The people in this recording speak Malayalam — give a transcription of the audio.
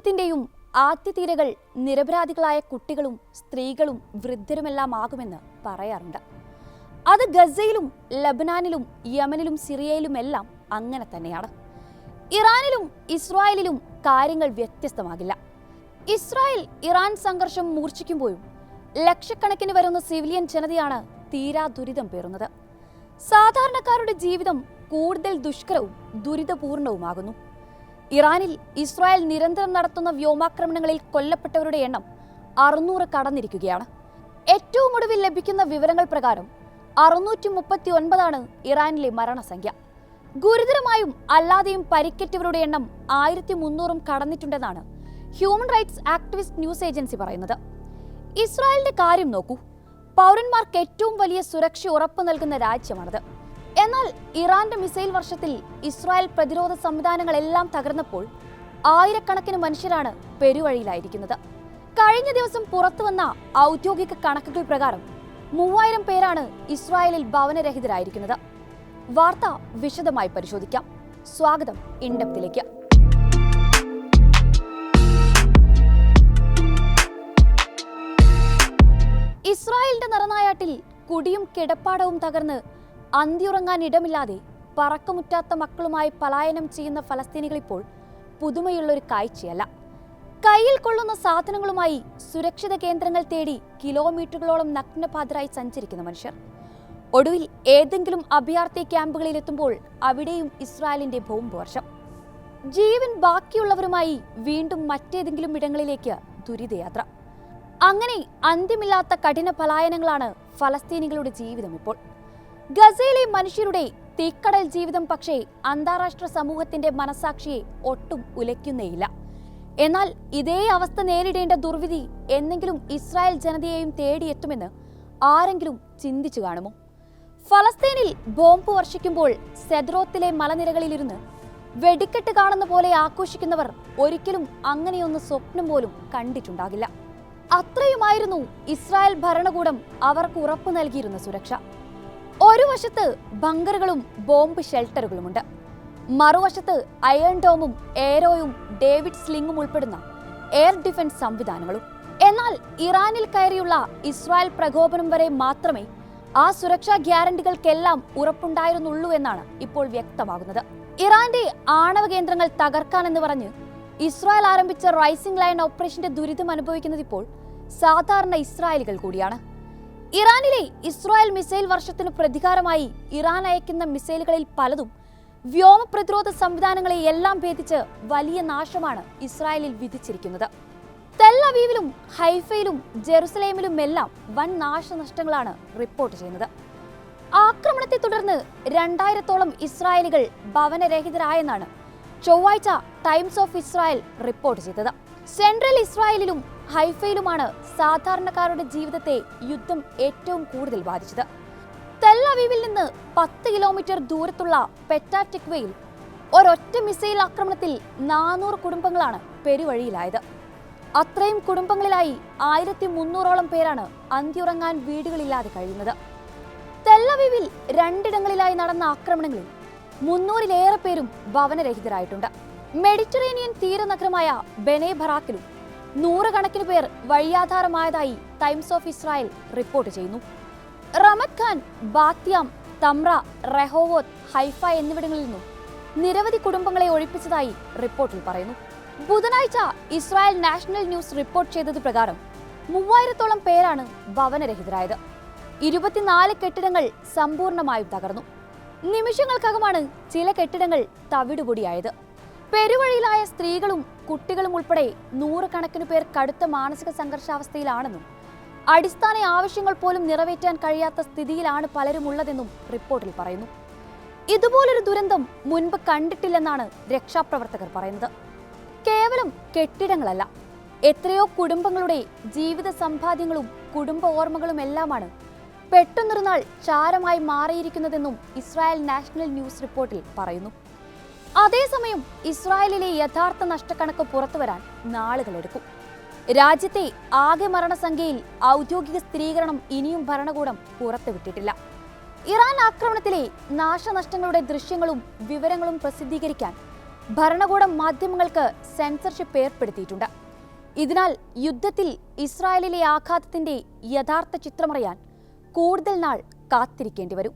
രക്തത്തിന്റെയും ആദ്യതീരകൾ നിരപരാധികളായ കുട്ടികളും സ്ത്രീകളും വൃദ്ധരുമെല്ലാം ആകുമെന്ന് പറയാറുണ്ട്. അത് ഗസയിലും ലബനാനിലും യമനിലും സിറിയയിലുമെല്ലാം അങ്ങനെ തന്നെയാണ്. ഇറാനിലും ഇസ്രായേലിലും കാര്യങ്ങൾ വ്യത്യസ്തമാകില്ല. ഇസ്രായേൽ ഇറാൻ സംഘർഷം മൂർച്ഛിക്കുമ്പോഴും ലക്ഷക്കണക്കിന് വരുന്ന സിവിലിയൻ ജനതയാണ് തീരാ ദുരിതം പേറുന്നത്. സാധാരണക്കാരുടെ ജീവിതം കൂടുതൽ ദുഷ്കരവും ദുരിതപൂർണവുമാകുന്നു. ഇറാനിൽ ഇസ്രായേൽ നിരന്തരം നടത്തുന്ന വ്യോമാക്രമണങ്ങളിൽ കൊല്ലപ്പെട്ടവരുടെ എണ്ണം 600 കടന്നിരിക്കുകയാണ്. ഏറ്റവും ഒടുവിൽ ലഭിക്കുന്ന വിവരങ്ങൾ പ്രകാരം 639 ഇറാനിലെ മരണസംഖ്യ. ഗുരുതരമായും അല്ലാതെയും പരിക്കേറ്റവരുടെ എണ്ണം 1300 കടന്നിട്ടുണ്ടെന്നാണ് human rights activist news agency പറയുന്നത്. ഇസ്രായേലിന്റെ കാര്യം നോക്കൂ. പൗരന്മാർക്ക് ഏറ്റവും വലിയ സുരക്ഷ ഉറപ്പു നൽകുന്ന രാജ്യമാണത്. എന്നാൽ ഇറാന്റെ മിസൈൽ വർഷത്തിൽ ഇസ്രായേൽ പ്രതിരോധ സംവിധാനങ്ങളെല്ലാം തകർന്നപ്പോൾ ആയിരക്കണക്കിന് മനുഷ്യരാണ് പെരുവഴിയിലായിരിക്കുന്നത്. കഴിഞ്ഞ ദിവസം പുറത്തുവന്ന ഔദ്യോഗിക കണക്കുകൾ പ്രകാരം 3000 പേരാണ് ഇസ്രായേലിൽ ഭവനരഹിതരായിരിക്കുന്നത്. വാർത്ത വിശദമായി പരിശോധിക്കാം. സ്വാഗതം ഇൻഡെപ്തിലേക്ക്. ഇസ്രായേലിന്റെ നിറനായാട്ടിൽ കുടിയും കിടപ്പാടവും തകർന്ന് അന്തിയുറങ്ങാൻ ഇടമില്ലാതെ പറക്കമുറ്റാത്ത മക്കളുമായി പലായനം ചെയ്യുന്ന ഫലസ്തീനികൾ ഇപ്പോൾ പുതുമയുള്ളൊരു കാഴ്ചയല്ല. കയ്യിൽ കൊള്ളുന്ന സാധനങ്ങളുമായി സുരക്ഷിത കേന്ദ്രങ്ങൾ തേടി കിലോമീറ്ററുകളോളം നഗ്നപാതരായി സഞ്ചരിക്കുന്ന മനുഷ്യർ. ഒടുവിൽ ഏതെങ്കിലും അഭയാർത്ഥി ക്യാമ്പുകളിൽ എത്തുമ്പോൾ അവിടെയും ഇസ്രായേലിന്റെ ബോംബ് വർഷം. ജീവൻ ബാക്കിയുള്ളവരുമായി വീണ്ടും മറ്റേതെങ്കിലും ഇടങ്ങളിലേക്ക് ദുരിതയാത്ര. അങ്ങനെ അന്ത്യമില്ലാത്ത കഠിന പലായനങ്ങളാണ് ഫലസ്തീനികളുടെ ജീവിതം ഇപ്പോൾ. ഗസയിലെ മനുഷ്യരുടെ തീക്കടൽ ജീവിതം പക്ഷേ അന്താരാഷ്ട്ര സമൂഹത്തിന്റെ മനസാക്ഷിയെ ഒട്ടും ഉലയ്ക്കുന്നേയില്ല. എന്നാൽ ഇതേ അവസ്ഥ നേരിടേണ്ട ദുർവിധി എന്നെങ്കിലും ഇസ്രായേൽ ജനതയെയും തേടിയെത്തുമെന്ന് ആരെങ്കിലും ചിന്തിച്ചു കാണുമോ? ഫലസ്തീനിൽ ബോംബ് വർഷിക്കുമ്പോൾ സെദ്രോത്തിലെ മലനിരകളിലിരുന്ന് വെടിക്കെട്ട് കാണുന്ന പോലെ ആഘോഷിക്കുന്നവർ ഒരിക്കലും അങ്ങനെയൊന്ന് സ്വപ്നം പോലും കണ്ടിട്ടുണ്ടാകില്ല. അത്രയുമായിരുന്നു ഇസ്രായേൽ ഭരണകൂടം അവർക്ക് ഉറപ്പു നൽകിയിരുന്ന സുരക്ഷ. ഒരു വശത്ത് ബങ്കറുകളും ബോംബ് ഷെൽട്ടറുകളുമുണ്ട്, മറുവശത്ത് അയൺ ഡോമും എയറോയും ഡേവിഡ് സ്ലിംഗും ഉൾപ്പെടുന്ന എയർ ഡിഫൻസ് സംവിധാനങ്ങളും. എന്നാൽ ഇറാനിൽ കയറിയുള്ള ഇസ്രായേൽ പ്രകോപനം വരെ മാത്രമേ ആ സുരക്ഷാ ഗ്യാരണ്ടികൾക്കെല്ലാം ഉറപ്പുണ്ടായിരുന്നുള്ളൂ എന്നാണ് ഇപ്പോൾ വ്യക്തമാകുന്നത്. ഇറാന്റെ ആണവ കേന്ദ്രങ്ങൾ തകർക്കാനെന്ന് പറഞ്ഞ് ഇസ്രായേൽ ആരംഭിച്ച റൈസിംഗ് ലയൺ ഓപ്പറേഷന്റെ ദുരിതം അനുഭവിക്കുന്നത് ഇപ്പോൾ സാധാരണ ഇസ്രായേലികൾ കൂടിയാണ്. ഇറാനിലെ ഇസ്രായേൽ മിസൈൽ വർഷത്തിന് പ്രതികാരമായി ഇറാൻ അയക്കുന്ന മിസൈലുകളിൽ പലതും വ്യോമ പ്രതിരോധ സംവിധാനങ്ങളെ എല്ലാം ഭേദിച്ച് വലിയ നാശമാണ് ഇസ്രായേലിൽ വിധിച്ചിരിക്കുന്നത്. തെൽ അവീവിലും ഹൈഫയിലും ജെറുസലേമിലും എല്ലാം വൻ നാശനഷ്ടങ്ങളാണ് റിപ്പോർട്ട് ചെയ്യുന്നത്. ആക്രമണത്തെ തുടർന്ന് 2000-ഓളം ഇസ്രായേലികൾ ഭവനരഹിതരായെന്നാണ് ചൊവ്വാഴ്ച ടൈംസ് ഓഫ് ഇസ്രായേൽ റിപ്പോർട്ട് ചെയ്തത്. സെൻട്രൽ ഇസ്രായേലിലും ഹൈഫയിലുമാണ് സാധാരണക്കാരുടെ ജീവിതത്തെ യുദ്ധം ഏറ്റവും കൂടുതൽ ബാധിച്ചത്. തെൽ അവീവിൽ നിന്ന് 10 കിലോമീറ്റർ ദൂരത്തുള്ള പെറ്റാ ടിക്വയിൽ ഒരൊറ്റ മിസൈൽ ആക്രമണത്തിൽ 400 കുടുംബങ്ങളാണ് പെരുവഴിയിലായത്. അത്രയും കുടുംബങ്ങളിലായി 1300-ഓളം പേരാണ് അന്തിയുറങ്ങാൻ വീടുകളില്ലാതെ കഴിയുന്നത്. തെൽ അവീവിൽ 2 ഇടങ്ങളിലായി നടന്ന ആക്രമണങ്ങളിൽ 300-ലേറെ പേരും ഭവനരഹിതരായിട്ടുണ്ട്. മെഡിറ്ററേനിയൻ തീരനഗരമായ ബെനെ ബറാക്കിലും 100 കണക്കിന് പേർ വഴിയാധാരമായതായി ടൈംസ് ഓഫ് ഇസ്രായേൽ റിപ്പോർട്ട് ചെയ്യുന്നു. റമത് ഖാൻ, ബാത്യാം, തമ്ര, റെഹോവോത്ത്, ഹൈഫ എന്നിവിടങ്ങളിൽ നിന്നും നിരവധി കുടുംബങ്ങളെ ഒഴിപ്പിച്ചതായി റിപ്പോർട്ടിൽ പറയുന്നു. ബുധനാഴ്ച ഇസ്രായേൽ നാഷണൽ ന്യൂസ് റിപ്പോർട്ട് ചെയ്തത് പ്രകാരം 3000-ഓളം പേരാണ് ഭവനരഹിതരായത്. 24 കെട്ടിടങ്ങൾ സമ്പൂർണമായും തകർന്നു. നിമിഷങ്ങൾക്കകമാണ് ചില കെട്ടിടങ്ങൾ തവിടുപൊടിയായത്. പെരുവഴിയിലായ സ്ത്രീകളും കുട്ടികളും ഉൾപ്പെടെ 100 കണക്കിന് പേർ കടുത്ത മാനസിക സംഘർഷാവസ്ഥയിലാണെന്നും അടിസ്ഥാന ആവശ്യങ്ങൾ പോലും നിറവേറ്റാൻ കഴിയാത്ത സ്ഥിതിയിലാണ് പലരും ഉള്ളതെന്നും റിപ്പോർട്ടിൽ പറയുന്നു. ഇതുപോലൊരു ദുരന്തം മുൻപ് കണ്ടിട്ടില്ലെന്നാണ് രക്ഷാപ്രവർത്തകർ പറയുന്നത്. കേവലം കെട്ടിടങ്ങളല്ല, എത്രയോ കുടുംബങ്ങളുടെ ജീവിത സമ്പാദ്യങ്ങളും കുടുംബ ഓർമ്മകളും എല്ലാമാണ് പെട്ടെന്നൊരു നാൾ ചാരമായി മാറിയിരിക്കുന്നതെന്നും ഇസ്രായേൽ നാഷണൽ ന്യൂസ് റിപ്പോർട്ടിൽ പറയുന്നു. അതേസമയം ഇസ്രായേലിലെ യഥാർത്ഥ നഷ്ടക്കണക്ക് പുറത്തുവരാൻ നാളുകളെടുക്കും. രാജ്യത്തെ ആകെ മരണസംഖ്യയിൽ ഔദ്യോഗിക സ്ഥിരീകരണം ഇനിയും ഭരണകൂടം പുറത്തുവിട്ടിട്ടില്ല. ഇറാൻ ആക്രമണത്തിലെ നാശനഷ്ടങ്ങളുടെ ദൃശ്യങ്ങളും വിവരങ്ങളും പ്രസിദ്ധീകരിക്കാൻ ഭരണകൂടം മാധ്യമങ്ങൾക്ക് സെൻസർഷിപ്പ് ഏർപ്പെടുത്തിയിട്ടുണ്ട്. ഇതിനാൽ യുദ്ധത്തിൽ ഇസ്രായേലിലെ ആഘാതത്തിന്റെ യഥാർത്ഥ ചിത്രമറിയാൻ കൂടുതൽ നാൾ കാത്തിരിക്കേണ്ടി വരും.